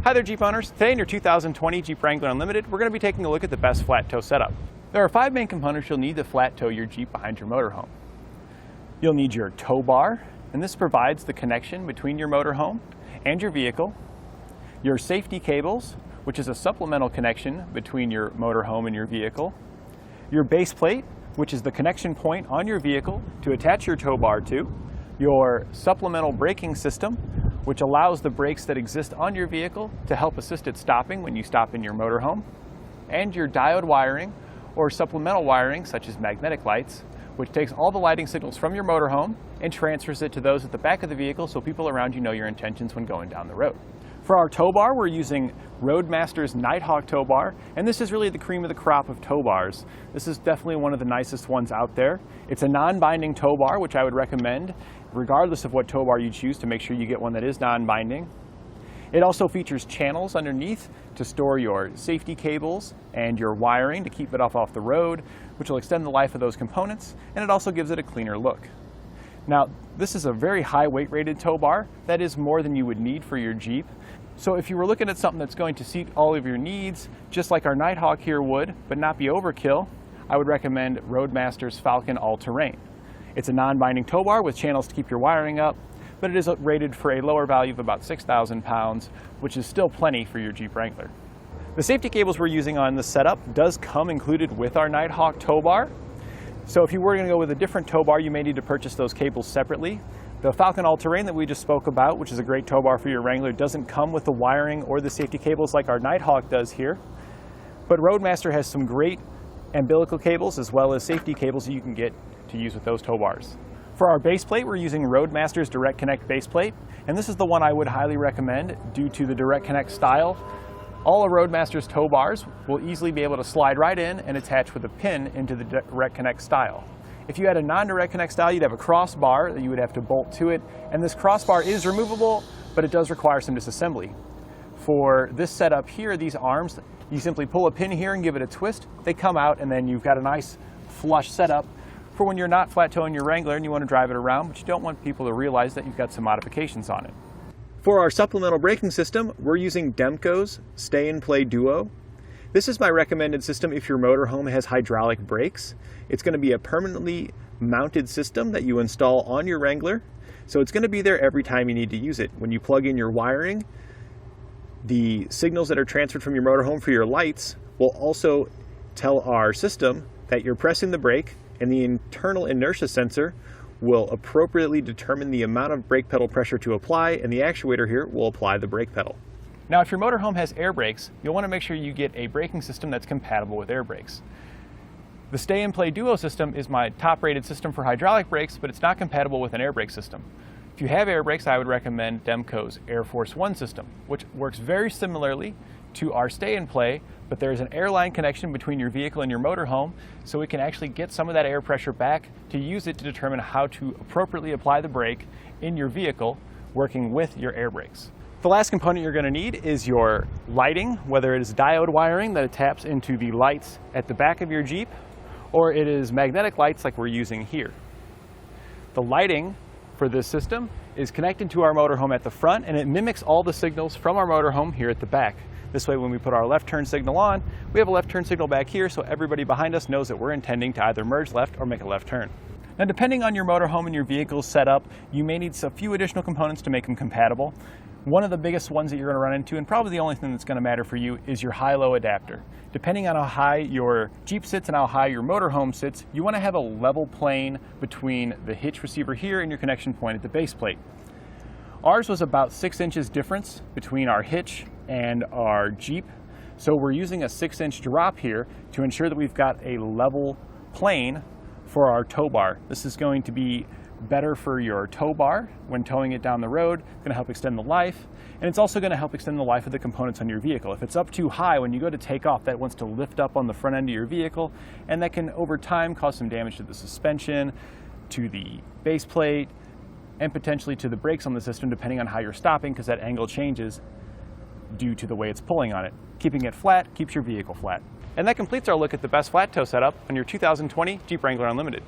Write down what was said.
Hi there, Jeep owners. Today in your 2020 Jeep Wrangler Unlimited, we're going to be taking a look at the best flat tow setup. There are 5 main components you'll need to flat tow your Jeep behind your motorhome. You'll need your tow bar, and this provides the connection between your motorhome and your vehicle. Your safety cables, which is a supplemental connection between your motorhome and your vehicle. Your base plate, which is the connection point on your vehicle to attach your tow bar to. Your supplemental braking system, which allows the brakes that exist on your vehicle to help assist it stopping when you stop in your motorhome. And your diode wiring or supplemental wiring, such as magnetic lights, which takes all the lighting signals from your motorhome and transfers it to those at the back of the vehicle so people around you know your intentions when going down the road. For our tow bar, we're using Roadmaster's Nighthawk tow bar, and this is really the cream of the crop of tow bars. This is definitely one of the nicest ones out there. It's a non-binding tow bar, which I would recommend, regardless of what tow bar you choose, to make sure you get one that is non-binding. It also features channels underneath to store your safety cables and your wiring to keep it off the road, which will extend the life of those components, and it also gives it a cleaner look. Now, this is a very high weight rated tow bar. That is more than you would need for your Jeep. So if you were looking at something that's going to suit all of your needs, just like our Nighthawk here would, but not be overkill, I would recommend Roadmaster's Falcon All-Terrain. It's a non-binding tow bar with channels to keep your wiring up, but it is rated for a lower value of about 6,000 pounds, which is still plenty for your Jeep Wrangler. The safety cables we're using on this setup does come included with our Nighthawk tow bar. So if you were going to go with a different tow bar, you may need to purchase those cables separately. The Falcon All-Terrain that we just spoke about, which is a great tow bar for your Wrangler, doesn't come with the wiring or the safety cables like our Nighthawk does here. But Roadmaster has some great umbilical cables as well as safety cables that you can get to use with those tow bars. For our base plate, we're using Roadmaster's Direct Connect base plate, and this is the one I would highly recommend due to the Direct Connect style. All of Roadmaster's tow bars will easily be able to slide right in and attach with a pin into the Direct Connect style. If you had a non-Direct Connect style, you'd have a crossbar that you would have to bolt to it, and this crossbar is removable, but it does require some disassembly. For this setup here, these arms, you simply pull a pin here and give it a twist. They come out, and then you've got a nice flush setup for when you're not flat towing your Wrangler and you want to drive it around, but you don't want people to realize that you've got some modifications on it. For our supplemental braking system, we're using Demco's Stay and Play Duo. This is my recommended system if your motorhome has hydraulic brakes. It's going to be a permanently mounted system that you install on your Wrangler, so it's going to be there every time you need to use it. When you plug in your wiring, the signals that are transferred from your motorhome for your lights will also tell our system that you're pressing the brake, and the internal inertia sensor will appropriately determine the amount of brake pedal pressure to apply, and the actuator here will apply the brake pedal. Now, if your motorhome has air brakes, you'll want to make sure you get a braking system that's compatible with air brakes. The Stay and Play Duo system is my top-rated system for hydraulic brakes, but it's not compatible with an air brake system. If you have air brakes, I would recommend Demco's Air Force One system, which works very similarly to our Stay and Play, but there's an airline connection between your vehicle and your motorhome, so we can actually get some of that air pressure back to use it to determine how to appropriately apply the brake in your vehicle, working with your air brakes. The last component you're going to need is your lighting, whether it is diode wiring that it taps into the lights at the back of your Jeep, or it is magnetic lights like we're using here. The lighting for this system is connected to our motorhome at the front, and it mimics all the signals from our motorhome here at the back. This way, when we put our left turn signal on, we have a left turn signal back here, so everybody behind us knows that we're intending to either merge left or make a left turn. Now, depending on your motorhome and your vehicle's setup, you may need a few additional components to make them compatible. One of the biggest ones that you're going to run into, and probably the only thing that's going to matter for you, is your HighLow Adapter. Depending on how high your Jeep sits and how high your motorhome sits, you want to have a level plane between the hitch receiver here and your connection point at the base plate. Ours was about 6 inches difference between our hitch and our Jeep, so we're using a 6-inch drop here to ensure that we've got a level plane for our tow bar. This is going to be better for your tow bar when towing it down the road. It's going to help extend the life, and it's also going to help extend the life of the components on your vehicle. If it's up too high, when you go to take off, that wants to lift up on the front end of your vehicle, and that can over time cause some damage to the suspension, to the base plate, and potentially to the brakes on the system, depending on how you're stopping, because that angle changes due to the way it's pulling on it. Keeping it flat keeps your vehicle flat. And that completes our look at the best flat tow setup on your 2020 Jeep Wrangler Unlimited.